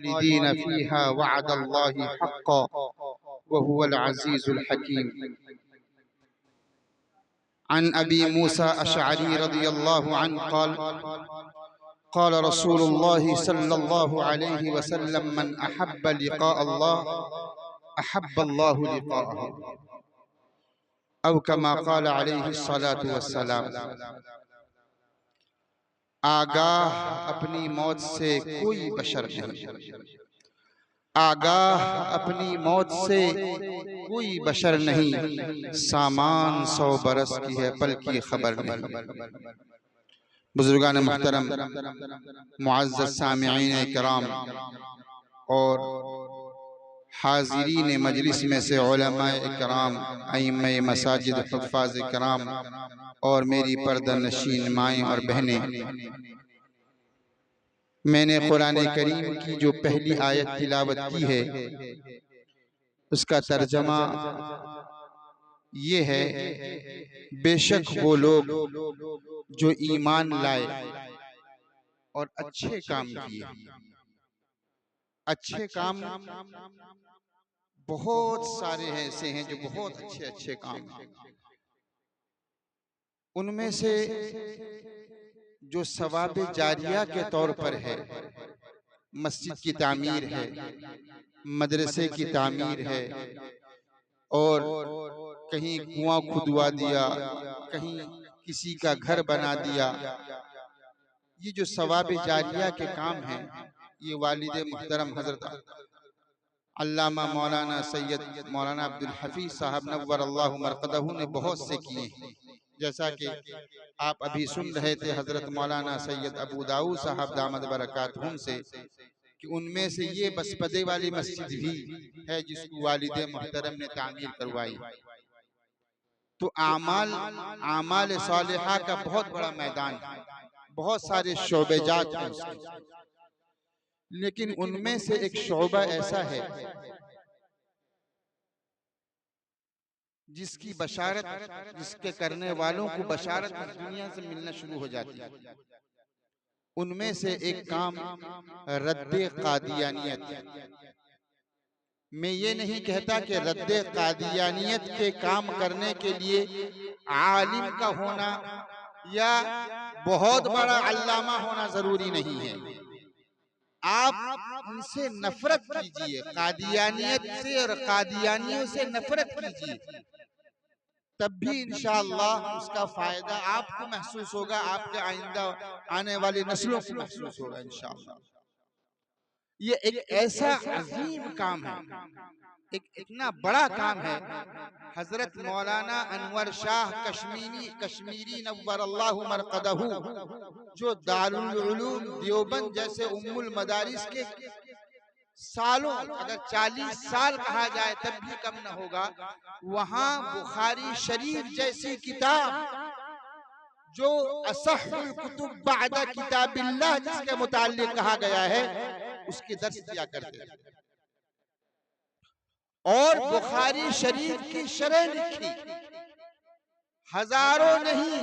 खालिदीन फीहा वअदल्लाहि हक़्क़ा व हुवल अज़ीज़ुल हकीम। अन अबी मूसा अशअरी रज़ियल्लाहु अन्हु क़ाल क़ाल रसूलुल्लाहि सल्लल्लाहु अलैहि वसल्लम मन अहब्ब लिक़ा अल्लाह अहब्बल्लाहु लिक़ाअहु औ कमा क़ाल अलैहि अस्सलातु वस्सलाम। आगाह अपनी मौत से कोई बशर नहीं, आगाह अपनी मौत से कोई बशर नहीं, सामान 100 बरस की है पल की खबर नहीं। बुजुर्गान मुहतरम, मुअज़्ज़ज़ सामिईन किराम और हाज़िरीन मजलिस में से उलमाए किराम, अइम्माए मसाजिद, हुफ़्फ़ाज़ किराम और मेरी पर्दा नशीन माएँ और बहनें, मैंने कुरान करीम की जो पहली आयत तिलावत की है उसका तर्जमा ये है, बेशक वो लोग जो ईमान लाए और अच्छे काम किए। अच्छे काम बहुत सारे ऐसे हैं जो बहुत अच्छे अच्छे काम हैं। उनमें से जो सवाब जारिया के तौर पर है, मस्जिद की तामीर है, मदरसे की तामीर है, और कहीं कुआं खुदवा दिया, कहीं किसी का घर बना दिया, ये जो सवाब जारिया के काम हैं, ये वालिद मुहतरम हजरत अल्लामा मौलाना सैयद मौलाना अब्दुल हफीज साहब नव्वरल्लाहु मरक़दहू ने बहुत से किए हैं। जैसा कि आप अभी सुन रहे थे हजरत मौलाना सैयद अबू दाऊद साहब दामद बरकातहुम से, कि उनमें से ये बसपदे वाली मस्जिद भी है जिसको वालिद मुहतरम ने तामीर करवाई। तो आमाल आमाल सालिहा का बहुत बड़ा मैदान है, बहुत सारे शोबेजात हैं उसके, लेकिन उनमें से एक शोबा ऐसा है जिसकी बशारत, जिसके करने वालों को बशारत दुनिया से मिलना शुरू हो जाती है। उनमें से एक काम रद्दे कादियानियत है। मैं ये नहीं कहता कि रद्दे कादियानियत के काम करने के लिए आलिम का होना या बहुत बड़ा अल्लामा होना जरूरी नहीं है। आप उनसे नफरत कीजिए, कादियानियत से और कादियानियों से नफरत कीजिए, तब भी इंशाअल्लाह उसका फायदा आपको महसूस होगा, आपके आइंदा आने वाली नस्लों को महसूस होगा इंशाअल्लाह। ये एक ऐसा अजीम काम है, एक इतना बड़ा काम है। हजरत मौलाना अनवर शाह कश्मीरी नव्वरल्लाहु मरक़दहू, जो दारुल उलूम देवबंद जैसे उम्मुल मदारिस के सालों, अगर 40 साल कहा जाए तब भी कम न होगा, वहां बुखारी शरीफ जैसी किताब जो असहुल कुतुब बादा किताबिल्लाह जिसके मुताल्लिक कहा गया है, उसके दर्स दिया करते थे। और बुखारी शरीफ की शरह लिखी, हजारों नहीं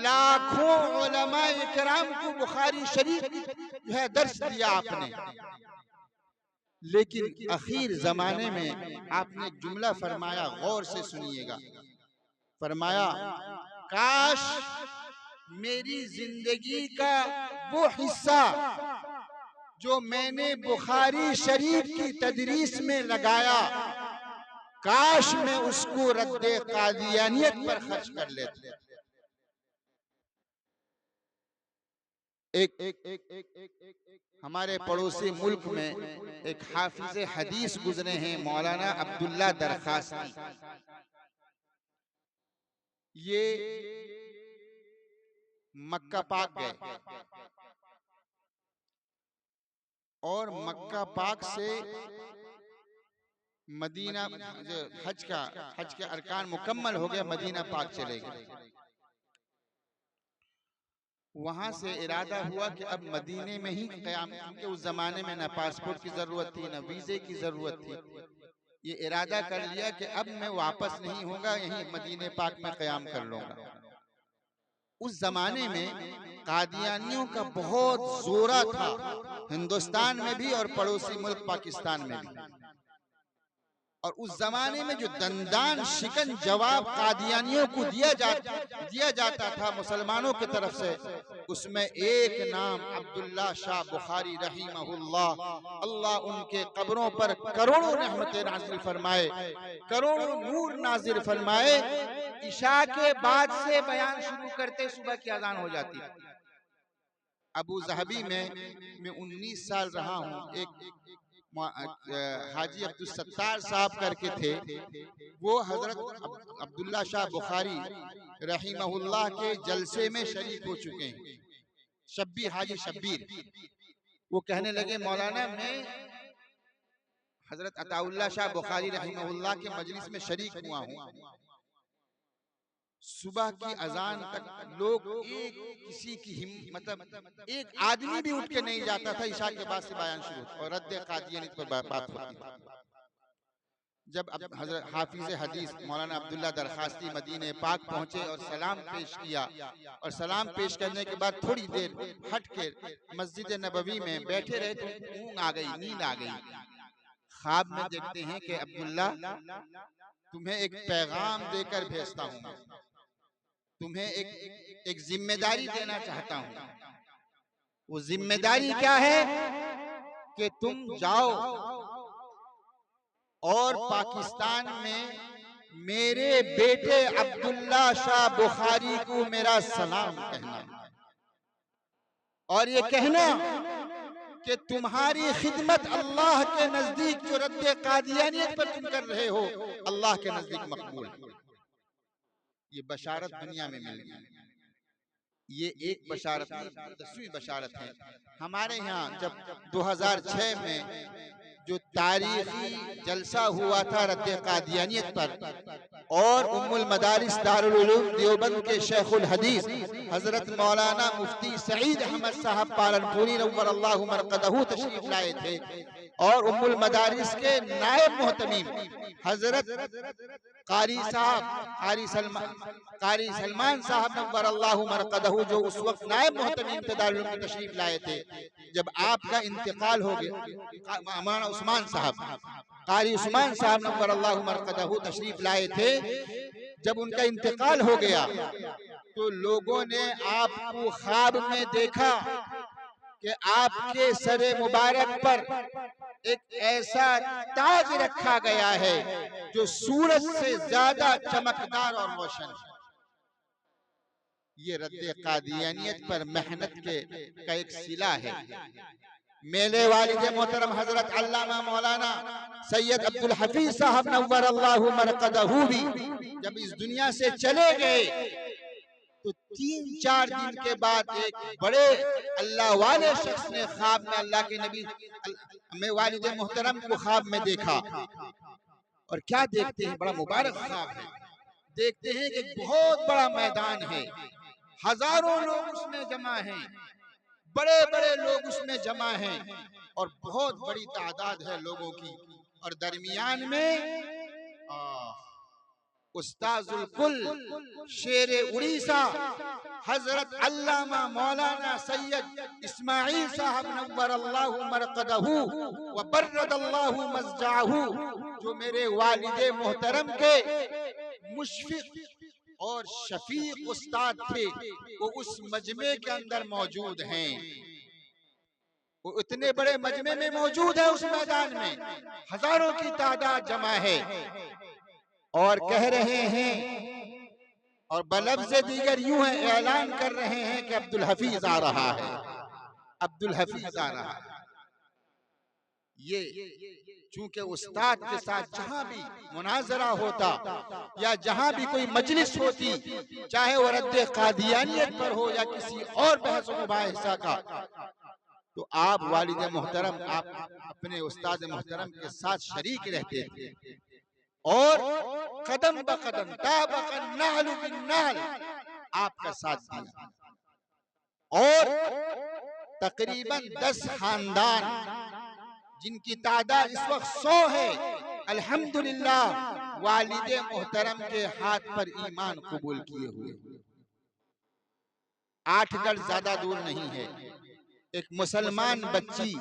लाखों उलमा इकराम को बुखारी शरीफ जो है दर्स दिया आपने। लेकिन आखिर जमाने में आपने एक जुमला फरमाया, गौर से सुनिएगा। फरमाया, काश मेरी जिंदगी का वो हिस्सा जो मैंने बुखारी शरीफ की तदरीस में लगाया, काश मैं उसको रद्दे कादियानियत पर खर्च कर लेता। हमारे पड़ोसी मुल्क में एक हाफिज हदीस गुजरे हैं, मौलाना अब्दुल्ला दरखास्ती। ये मक्का पाक गए और मक्का पाक से मदीना, हज के अरकान मुकम्मल हो गए, मदीना पाक चले गए। वहां से इरादा हुआ कि अब मदीने में ही क़याम, क्योंकि उस जमाने में ना पासपोर्ट की जरूरत थी ना वीजे की जरूरत थी। ये इरादा कर लिया कि अब मैं वापस नहीं होगा, यहीं मदीने पाक में क़याम कर लूंगा। उस जमाने में कादियानियों का बहुत जोरा था, हिंदुस्तान में भी और पड़ोसी मुल्क पाकिस्तान में भी। और उस जमाने में जो दंदान शिकन जवाब कादियानियों को दिया जाता था मुसलमानों की तरफ से, उसमें एक नाम अब्दुल्ला शाह बुखारी रहीमहुल्लाह, अल्लाह उनके कब्रों पर करोड़ों रहमतें नाजिल फरमाए, करोड़ों नूर नाजिल फरमाए। इशा के बाद से बयान शुरू करते सुबह की अजान हो जाती। अबू ज़हबी में मैं 19 साल रहा हूँ। एक हाजी अब्दुल सत्तार साहब करके थे, वो हजरत अब्दुल्ला शाह बुखारी रहीमहुल्लाह के जलसे में शरीक हो चुके हैं। शब्बीर, हाजी शब्बीर, वो कहने लगे मौलाना मैं हजरत अताउल्लाह शाह बुखारी रहीमहुल्लाह के मजलिस में शरीक हुआ हूँ। सुबह की अजान तक लोग किसी की मतलब एक आदमी भी उठ के नहीं जाता था। ईशा के बाद से बयान शुरू और रद्द कादियानी पर बात होती थी। जब हजरत हाफिज हदीस मौलाना अब्दुल्ला दरखास्ती मदीने पाक पहुंचे और सलाम पेश किया, और सलाम पेश करने के बाद थोड़ी देर हट के मस्जिद नबवी में बैठे रहे तो ऊँग आ गई, नींद आ गई। ख्वाब में देखते हैं कि अब्दुल्ला तुम्हें एक पैगाम देकर भेजता हूँ, तुम्हें एक जिम्मेदारी देना चाहता हूँ। वो जिम्मेदारी क्या है कि तुम जाओ और पाकिस्तान में मेरे बेटे अब्दुल्ला शाह बुखारी को मेरा सलाम कहना, और ये कहना कि तुम्हारी खिदमत अल्लाह के नजदीक जो रद्द कादियानियत पर तुम कर रहे हो, अल्लाह के नजदीक मकबूल। ये बशारत दुनिया में मिल गई। ये एक बशारत नहीं, 10वीं बशारत है। हमारे यहाँ जब 2006 में जो तारीखी जलसा हुआ था रद्द कादियानियत पर, और उम्मुल मदारिस दारुल उलूम देवबंद के शेखुल हदीस हजरत मौलाना मुफ्ती सईद अहमद साहब पालनपुरी नव्वर अल्लाहु मरकदहू तशरीफ लाए थे, और उम्मुल मदारिस के नायब मोहतमीम हजरत कारी सलमान साहब नव्वर अल्लाहु मरकदहू, जो उस वक्त नायब मोहतमीम थे दारुल उलूम की तशरीफ लाए थे। जब आपका इंतकाल हो गया, मौलाना उस्मान साहब, कारी उस्मान साहब नव्वर अल्लाहु मरकदहू तशरीफ लाए थे, जब उनका इंतकाल हो गया तो लोगों ने आपको ख्वाब में देखा कि आपके सरे मुबारक पर एक ऐसा ताज रखा गया है जो सूरज से ज्यादा चमकदार और रोशन है। ये रद्द कादियानियत पर मेहनत का एक सिला है। मेरे वालिद मोहतरम हजरत अल्लामा मौलाना सैयद अब्दुल हफीज साहब नव्वर अल्लाहु मरकदहू भी जब इस दुनिया से चले गए तो 3-4 दिन के बाद एक बड़े अल्लाह वाले शख्स ने ख्वाब में अल्लाह के नबी मेरे वालिद मोहतरम को ख्वाब में देखा। और क्या देखते हैं, बड़ा मुबारक ख्वाब है। देखते हैं कि बहुत बड़ा मैदान है, हजारों लोग उसमें जमा हैं, बड़े बड़े लोग उसमें जमा हैं, और बहुत बड़ी तादाद है लोगों की। और दरमियान में उस्ताजुल कुल शेरे उड़ीसा हजरत अल्लामा मौलाना सैयद इस्माइल साहब नव्वर अल्लाहु मरकदहू व बर्रदल्लाहु मज़जाहू, जो मेरे वालिदे मोहतरम के मुशफिक और शफीक उस्ताद थे, वो उस मजमे के अंदर मौजूद हैं। वो इतने बड़े मजमे में मौजूद है, उस मैदान में हजारों की तादाद जमा है, और कह रहे हैं और बलफ्ज़ दीगर यूं है, ऐलान कर रहे हैं कि अब्दुल हफीज आ रहा है, अब्दुल हफीज आ रहा है। ये चूंकि उस्ताद के साथ जहां भी मुनाजरा होता या जहां भी कोई मजलिस होती, चाहे वो रद्द कादियानियत पर हो या किसी और बहस मुबाहिसा का, तो आप वालिद मोहतरम आप अपने उस्ताद मोहतरम के साथ शरीक रहते थे, और कदम ब कदम ताबकन नहल बिन नहल आपका साथ दिया। और तकरीबन 10 खानदान जिनकी तादाद इस वक्त 100 है, अल्हम्दुलिल्लाह वालिदे मोहतरम के हाथ पर ईमान कबूल किए हुए। 8 गज ज्यादा दूर नहीं है। एक मुसलमान बच्ची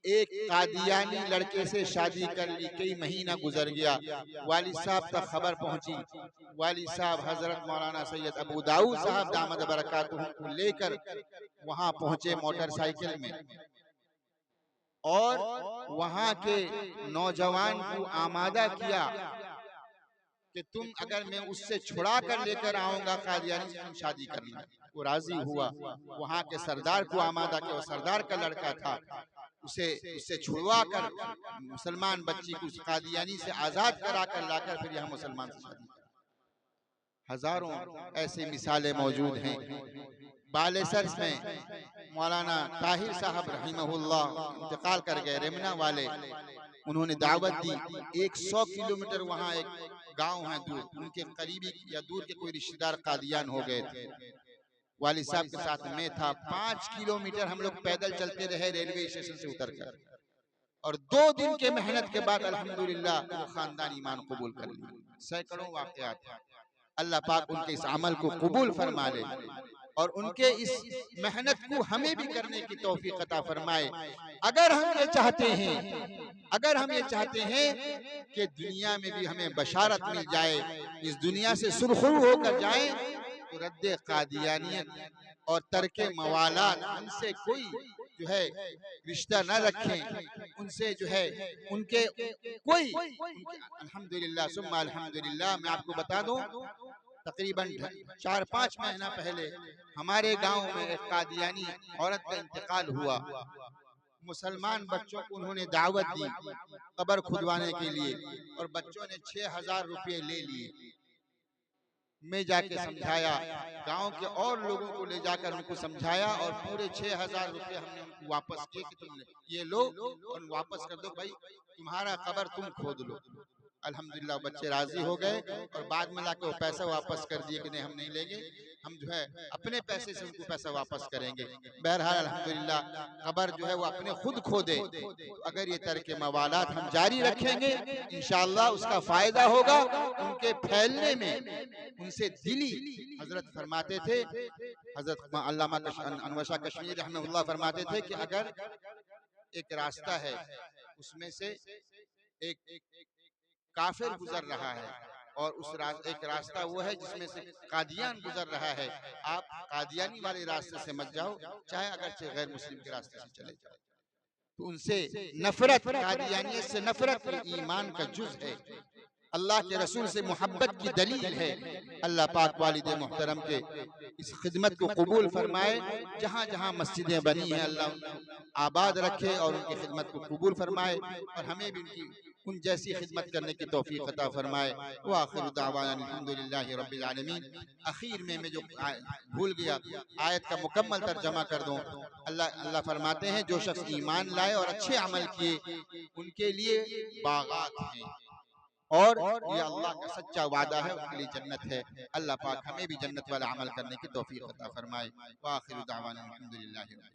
एक कादियानी लड़के से शादी कर ली, कई महीना गुजर गया, वालिद साहब तक खबर पहुंची। वालिद साहब हजरत मौलाना सैयद अबू दाऊद साहब दामद बरकातुहू को लेकर वहां पहुंचे मोटरसाइकिल में, और वहां के नौजवान को आमादा किया कि तुम अगर मैं उससे छुड़ा कर लेकर आऊंगा कादियानी से, तुम शादी करना। वो राजी हुआ। वहां के सरदार को आमादा किया, वो सरदार का लड़का था, उससे छुड़वा कर मुसलमान बच्ची को कादियानी से आजाद करा कर लाकर फिर यहाँ मुसलमान से शादी। हजारों ऐसी मिसालें मौजूद हैं। बालेसर में मौलाना ताहिर साहब रहिमहुल्लाह इंतकाल कर गए, रेमना वाले, उन्होंने दावत दी। 100 किलोमीटर वहाँ एक गांव है दूर, उनके करीबी या दूर के कोई रिश्तेदार कादियान हो गए थे। वालिद साहब के साथ मैं था। 5 किलोमीटर हम लोग पैदल चलते रहे रेलवे स्टेशन से उतरकर, और 2 दिन के मेहनत के बाद अल्हम्दुलिल्लाह वो खानदान ईमान कबूल कर लिया। सैकड़ों वाकयात। अल्लाह पाक उनके इस अमल को कबूल फरमा ले और उनके इस मेहनत को हमें भी करने की तौफीक अता फरमाए। अगर हम ये चाहते हैं कि दुनिया में भी हमें बशारत मिल जाए, इस दुनिया से सुरखरू होकर जाए, तो रद्द कादियानियत और तर्के मवालात, उनसे कोई जो है रिश्ता न रखें, उनसे जो है उनके अल्हम्दुलिल्लाह सुम्मा अल्हम्दुलिल्लाह। मैं आपको बता दूं, तकरीबन 4-5 महीना पहले हमारे गांव में एक कादियानी औरत का इंतकाल हुआ। मुसलमान बच्चों को उन्होंने दावत दी कब्र खुदवाने के लिए, और बच्चों ने 6000 रुपये ले लिए। मैं जाके समझाया, गांव के और लोगों को ले जाकर उनको समझाया, और पूरे 6000 रुपये हमने उनको वापस किए कि तुमने ये लो और वापस कर दो भाई, तुम्हारा कब्र तुम खोद लो। अल्हम्दुलिल्लाह बच्चे राजी हो गए, और बाद में लाके वो पैसा वापस कर दिए कि नहीं हम नहीं लेंगे, हम जो है अपने पैसे से उनको पैसा वापस करेंगे। बहरहाल अल्हम्दुलिल्लाह कब्र जो है वो अपने खुद खोदे। तो अगर ये तरके मवालात हम जारी रखेंगे, इंशाअल्लाह उसका फायदा होगा उनके फैलने में। उनसे दिली हजरत फरमाते थे, हजरत अल्लामा अनवर शाह कश्मीरी रहमतुल्लाह फरमाते थे कि अगर एक रास्ता है, उसमें से एक काफिर गुजर रहा है, और उस एक रास्ता वो है जिसमें से कादियान गुजर रहा है, आप कादियानी वाले रास्ते से मत जाओ, चाहे अगर गैर मुस्लिम के रास्ते से चले जाओ। तो उनसे नफरत, कादियानियत से नफरत ईमान का जुज है, अल्लाह के रसूल से मोहब्बत की दलील है। अल्लाह पाक वालिद मोहतरम के इस खिदमत को कबूल फरमाए। जहाँ जहाँ मस्जिदें बनी हैं अल्लाह आबाद रखे और उनकी खिदमत को कबूल फरमाए, और हमें भी उन जैसी खिदमत करने की तौफीक अता फरमाए। व आखिर दावाना अल्हम्दुलिल्लाहि रब्बिल आलमीन। आखिर में मैं जो भूल गया, आयत का मुकम्मल तर्जमा कर दूं। अल्लाह फरमाते हैं, जो शख्स ईमान लाए और अच्छे अमल किए, उनके लिए बागात हैं, और ये अल्लाह का सच्चा वादा है, उनके लिए जन्नत है। अल्लाह पाक हमें भी जन्नत वाला अमल करने की तौफीक अता फरमाए। व आखिर दावाना अल्हम्दुलिल्लाहि।